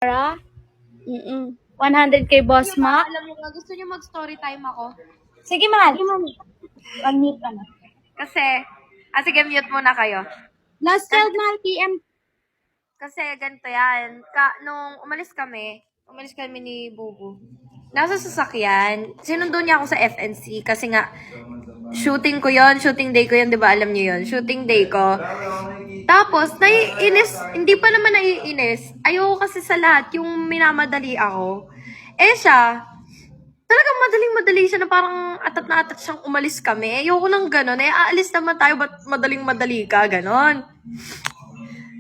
Para? 100K boss ma? Alam mo ba, gusto niyo mag-story time ako? Sige, mahal. Unmute ka na. Sige, mute muna kayo. Last 12 mahal PM. Kasi ganito yan. Nung umalis kami ni Bubu. Nasa sasakyan, sinundo niya ako sa FNC kasi nga, shooting day ko yun, di ba? Alam niyo yun, shooting day ko. Tapos, naiinis, hindi pa naman naiinis. Ayoko kasi sa lahat, yung minamadali ako. Siya, talagang madaling-madali siya na parang atat na atat siyang umalis kami. Ayoko nang gano'n. Aalis naman tayo, ba't madaling-madali ka? Ganon.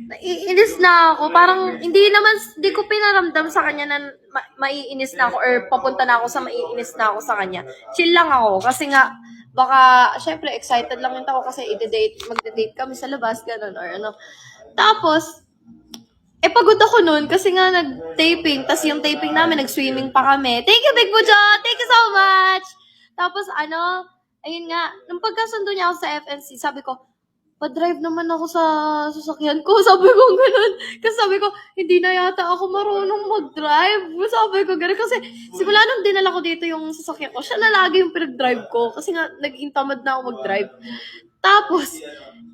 Naiinis na ako. Parang, hindi ko pinaramdam sa kanya na maiinis na ako or papunta na ako sa maiinis na ako sa kanya. Chill lang ako. Kasi nga, baka, syempre, excited lang yung tao kasi magde-date kami sa labas, gano'n, or ano. Tapos, pagod ako nun kasi nga nag-taping. Tapos yung taping namin, nag-swimming pa kami. Thank you, Big Bujo! Thank you so much! Tapos ayun nga, nung pagkasundo niya ako sa FNC, sabi ko, pa-drive naman ako sa sasakyan ko. Sabi ko ganun. Kasi sabi ko, hindi na yata ako marunong mag-drive. Sabi ko ganun. Kasi simula nung dinala ko dito yung sasakyan ko, siya na lagi yung pinag-drive ko. Kasi nga, naging tamad na ako mag-drive. Tapos,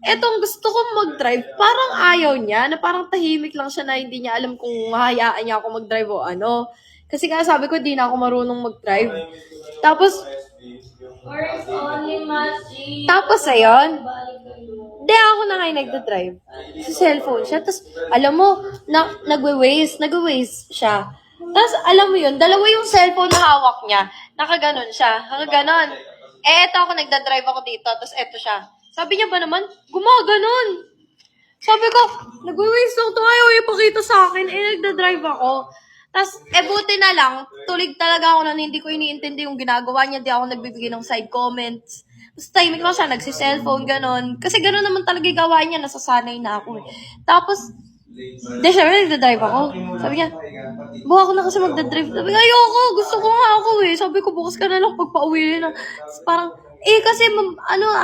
etong gusto kong mag-drive, parang ayaw niya, na parang tahimik lang siya na hindi niya alam kung mahayaan niya ako mag-drive o ano. Kasi nga sabi ko, di na ako marunong mag-drive. Tapos ayun, di ako na ngayon nagda-drive. Sa cellphone siya. Tapos, alam mo, nagwe-waste siya. Tapos, alam mo yun, dalawa yung cellphone na hawak niya. Nakaganon siya. Nakaganon. Eto ako, nagda-drive ako dito. Tapos, eto siya. Sabi niya ba naman, gumaganon. Sabi ko, nagwe-waste lang ito. Ayaw ipakita sa akin. Nagda-drive ako. Tapos, buti na lang, tulig talaga ako na hindi ko iniintindi yung ginagawa niya. Di ako nagbibigay ng side comments. Tapos, timing lang siya, nagsi-cellphone, ganon. Kasi ganon naman talaga yung gawain niya, nasasanay na ako. Tapos, syempre, nagda-drive ako. Sabi niya, buha ko na kasi magda-drive. Sabi niya, ayoko, gusto ko nga ako eh. Sabi ko, bukas ka na lang pagpa-uwi na. Tapos parang, kasi,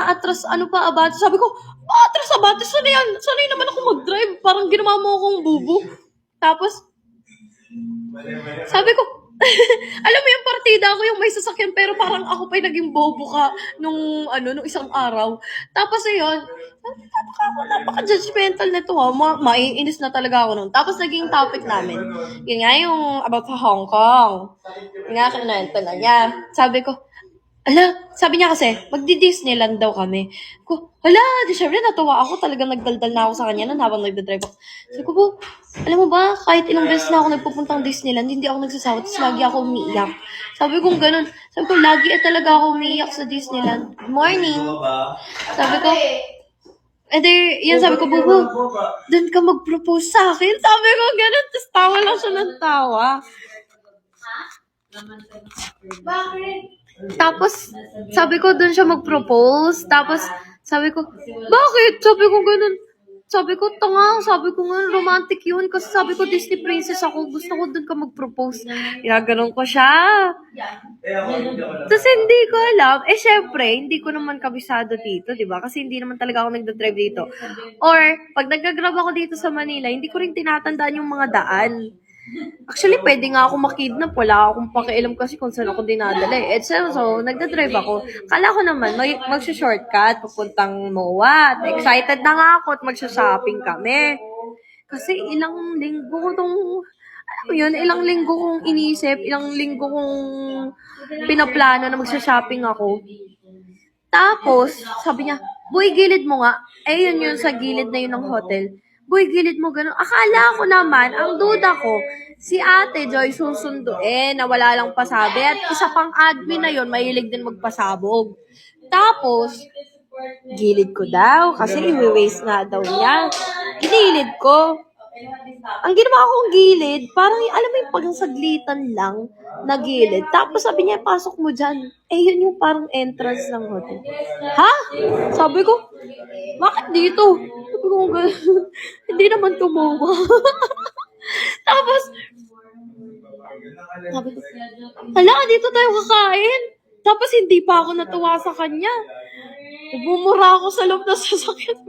atras, pa, abatis. Sabi ko, atras, abatis, sanay yan. Sanay naman ako mag-drive. Parang ginawa mo akong bubo. Tapos, sabi ko, alam mo yung partida ko yung may sasakyan pero parang ako pa yung naging bobo ka nung isang araw. Tapos ayun, napaka-judgmental nito ha. Maiinis na talaga ako nun. Tapos naging topic namin. Yun nga yung about sa Hong Kong. Yun nga, kinento na niya. Sabi ko, sabi niya kasi, magdi-Disneyland daw kami. Syempre natuwa ako. Talagang nagdaldal na ako sa kanya nun habang nagdadrive ako. Sabi ko po, alam mo ba, kahit ilang beses na ako nagpupuntang Disneyland, hindi ako nagsasawa. Tapos lagi ako umiiyak. Sabi ko ganun. Sabi ko, lagi talaga ako umiiyak sa Disneyland. Good morning. Sabi ko, yan sabi ko, Bubu, doon ka mag-propose sa akin. Sabi ko ganun. Tapos tawa lang siya ng tawa. Bakit? Tapos, sabi ko, doon siya mag-propose. Tapos, sabi ko, bakit? Sabi ko, ganun. Sabi ko, sabi ko nga, romantic yun. Kasi sabi ko, Disney princess ako. Gusto ko doon ka mag-propose. Ganun ko siya. Tapos, hindi ko alam. Syempre, hindi ko naman kabisado dito, di ba? Kasi hindi naman talaga ako nagda-drive dito. Or, pag nag-grab ako dito sa Manila, hindi ko rin tinatandaan yung mga daan. Actually, pwede nga ako makidnap. Wala akong pakialam kasi kung saan ako dinadala eh. So, nagda-drive ako. Kala ko naman, magsha-shortcut, papuntang MOA. Excited na nga ako at magsha-shopping kami. Kasi ilang linggo ko ilang linggo kong inisip, ilang linggo kong pinaplano na magsha-shopping ako. Tapos, sabi niya, boy, gilid mo nga. Yun sa gilid na yun ng hotel. Boy, gilid mo gano'n. Akala ko naman, ang duda ko, si Ate Joy susunduin na wala lang pasabi. At isa pang admin na yun, mahilig din magpasabog. Tapos, gilid ko daw kasi i-waste nga daw niya. Ginilid ko. Ang ginawa kong gilid, parang alam mo yung pagsaglitan lang na gilid. Tapos sabi niya, pasok mo dyan. Yun yung parang entrance ng hotel. Ha? Sabi ko, bakit dito? Sabi ko, hindi naman tumawa. Tapos, sabi ko, dito tayo kakain. Tapos hindi pa ako natuwa sa kanya. Bumura ako sa loob ng sasakyan.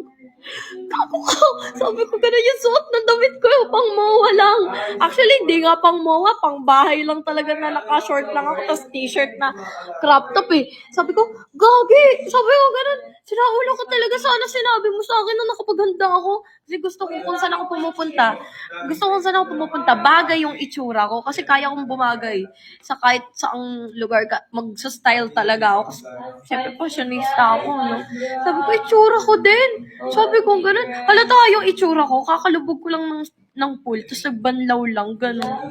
Kako ko. Sabi ko, ganun yung suot ng damit ko, yung pang MOA lang. Actually, hindi nga pang MOA, pang bahay lang talaga na naka-short lang ako, tapos t-shirt na crop top eh. Sabi ko, gagi! Sabi ko, ganun. Sinaulo ko talaga, sana sinabi mo sa akin na nakapaghanda ako. Kasi gusto ko kung saan ako pumupunta. Gusto ko kung saan ako pumupunta, bagay yung itsura ko. Kasi kaya kong bumagay sa kahit saang lugar ka. Mag-style talaga ako. Kasi, syempre, fashionista ako, no? Sabi ko, itsura ko din. Sabi ko, ganun. Halata yung itsura ko. Kakalubog ko lang ng pool. Tapos nagbanlaw lang, ganun.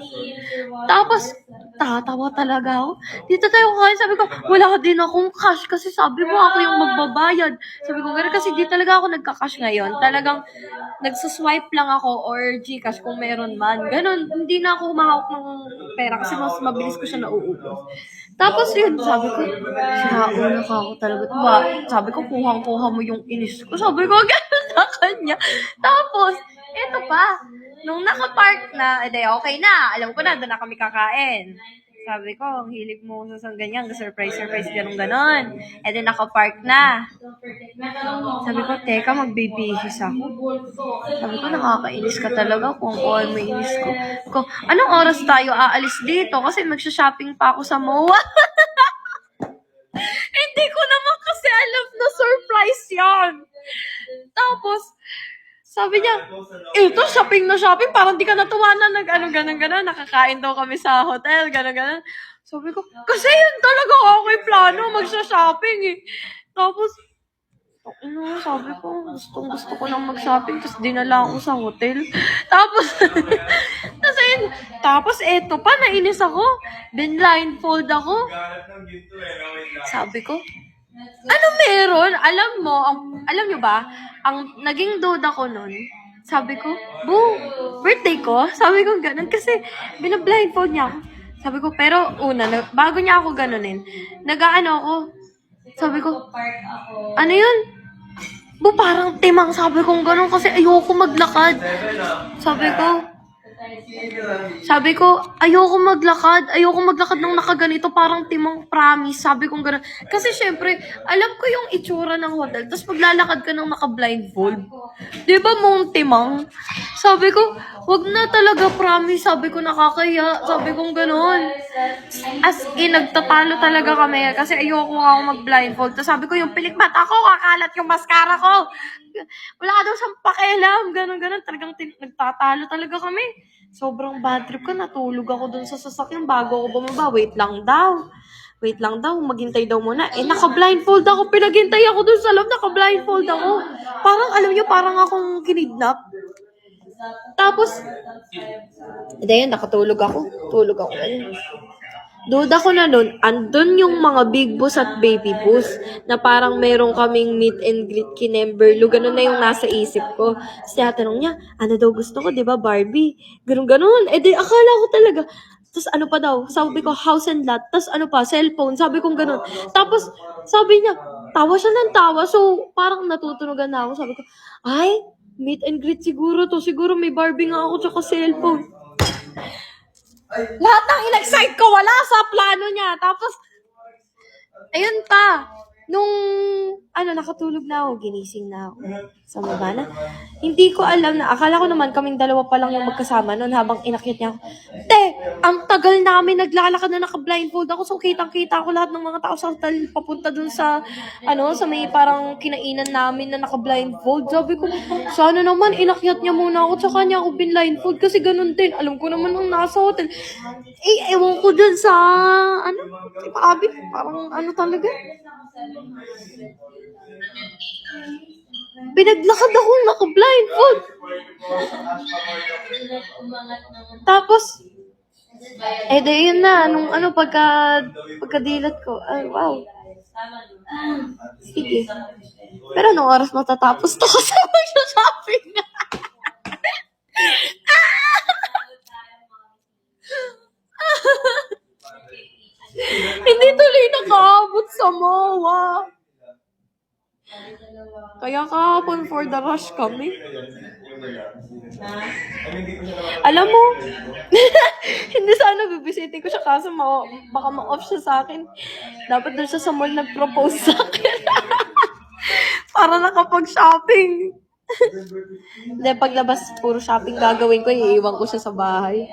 Tapos, tatawa talaga ako. Dito tayo kain. Sabi ko, wala din akong cash kasi sabi mo ako yung magbabayad. Sabi ko, ganun kasi di talaga ako nagka-cash ngayon. Talagang nagsuswipe lang ako or Gcash kung meron man. Ganun, hindi na ako humahawak ng pera kasi mas mabilis ko siya nauubos. Tapos yun, sabi ko, sinauna ka ako talaga. Diba? Sabi ko, kuhang-kuha mo yung inis ko. Sabi ko, gano'n sa kanya. Tapos, eto pa, nung nakapark na, edi okay na, alam ko na, doon na kami kakain. Sabi ko, ang hilig mo sa ganyan, surprise, ganun ganon. E di nakapark na. Sabi ko, teka, magbibihis ako. Sabi ko, nakakainis ka talaga kung ano may inis ko. Sabi ko, anong oras tayo aalis dito? Kasi magsha-shopping pa ako sa MOA. Hindi ko naman kasi alam na surprise yan. Tapos, sabi niya, ito, shopping na shopping, parang di ka natuwa na ganon, nakakain daw kami sa hotel, ganon. Sabi ko, kasi yun talaga ako may plano, magsha-shopping eh. Tapos, sabi ko, gusto ko nang mag-shopping, tapos dinala ako sa hotel. Tapos eto pa, nainis ako. Blindfold ako. Sabi ko, ano meron? Alam nyo ba, ang naging duda ko nun, sabi ko, birthday ko? Sabi ko ganun, kasi binablindfold niya ako. Sabi ko, pero bago niya ako ganunin, nag-aano ako, sabi ko, ano yun? Parang timang, sabi ko ganun, kasi ayoko maglakad. Sabi ko, ayoko maglakad nung nakaganito, parang timang, promise. Sabi ko gano'n. Kasi syempre, alam ko yung itsura ng hotel, tapos maglalakad ka ng naka-blindfold. Di ba mong timang? Sabi ko, wag na talaga, promise. Sabi ko, nakakaya. Sabi ko gano'n. As in, nagtatalo talaga kami kasi ayoko nga ako mag-blindfold. Tapos sabi ko, yung pilik mata ko, kakalat yung mascara ko. Wala ka daw siyang pakialam. Ganon. Talagang nagtatalo talaga kami. Sobrang bad trip ko. Natulog ako dun sa sasakyan bago ako bumaba. Wait lang daw. Maghintay daw muna. Naka-blindfold ako. Pinaghintay ako dun sa loob. Naka-blindfold ako. Parang, alam nyo, parang akong kinidnap. Tapos, dahil nakatulog ako. Duda ko na nun, andun yung mga big boss at baby boss na parang meron kaming meet and greet kinemberlo. Ganun na yung nasa isip ko. Tapos tinatanong niya, ano daw gusto ko, di ba Barbie? Ganun. Di akala ko talaga. Tapos ano pa daw, sabi ko house and lot. Tapos ano pa, cellphone. Sabi ko ganun. Tapos sabi niya, tawa siya ng tawa. So parang natutunugan na ako. Sabi ko, ay, meet and greet siguro to. Siguro may Barbie nga ako tsaka cellphone. Lahat ng in-excite ko, wala sa plano niya. Tapos, ayun pa. Nung, nakatulog na ako, ginising na ako. Sa baba na. Hindi ko alam na, akala ko naman kaming dalawa pa lang yung magkasama noon habang inakyat niya ako. Ang tagal namin naglalakad na naka-blindfold ako. So, kitang-kita ko lahat ng mga tao sa hotel papunta dun sa, sa may parang kinainan namin na naka-blindfold. Sabi ko, sana naman inakyat niya muna ako tsaka niya ako blindfold kasi ganun din. Alam ko naman nung nasa hotel. Ewan ko dun sa, si Pabi, parang talaga. Pinaglakad akong naka-blindfold. Tapos, yun na, nung pagkadilat ko, wow. Sige. Pero anong oras matatapos to kasi mag-shopping na? Hindi tuloy nakaabot sa MOA. Kaya kahapon for the rush kami. Alam mo, hindi sana bibisitin ko siya kaso baka ma-off siya sa akin. Dapat doon siya sa mall nag-propose sa akin. Para nakapag-shopping. Hindi, paglabas, puro shopping gagawin ko, iiwan ko siya sa bahay.